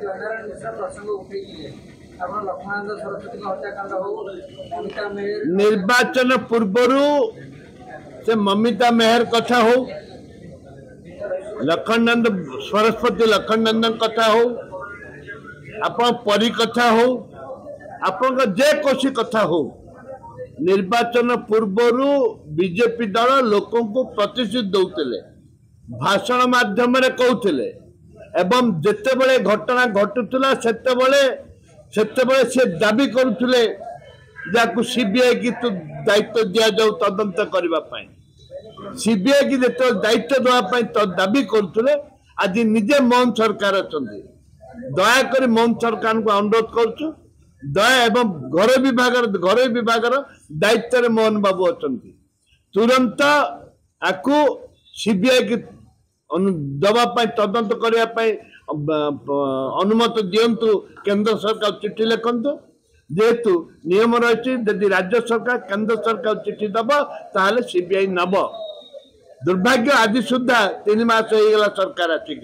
जयनारायण मिश्र प्रसंग उठे लक्ष्मणानंद सरस्वती हत्याकांड हो ममिता मेहर निर्वाचन पूर्व से ममिता मेहर कथा हो लखननंद सरस्वती लखननंदन कथा हो आपण परी कथा हो आपण जे कोसी कथा हो निर्वाचन पूर्व बीजेपी दल लोक प्रतिश्रुति दौले भाषण माध्यम कहते एवं जिते बड़े घटना घटुला से दाबी करुले सीबीआई की तो दायित्व दि जाऊ तदंत करने सीबीआई की जो दायित्व देवाई तो दाबी करुले आज निजे मोहन सरकार अच्छा दयाकोरी मोहन सरकार को अनुरोध करुचु दया एवं घर विभाग दायित्व मोहन बाबू अच्छा तुरंत आपको सीबीआई की दवाई तदंत करने अनुमति दिंतु केंद्र सरकार चिट्ठी लिखंतु जेहेतु नियम रही यदि राज्य सरकार केंद्र सरकार चिट्ठी दब ताले सीबीआई नब दुर्भाग्य आज सुधा 3 मास हो सरकार आसिक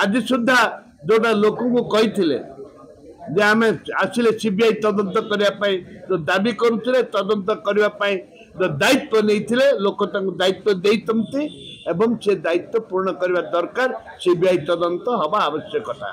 आज सुधा जोटा लोक को कही आम आसिले सीबीआई तदंत करने जो दाबी करुले तदंत करने जो दायित्व नहीं लोक दायित्व देते एवं से दायित्व पूर्ण करने दरकार सीबीआई तदंत हवा आवश्यकता।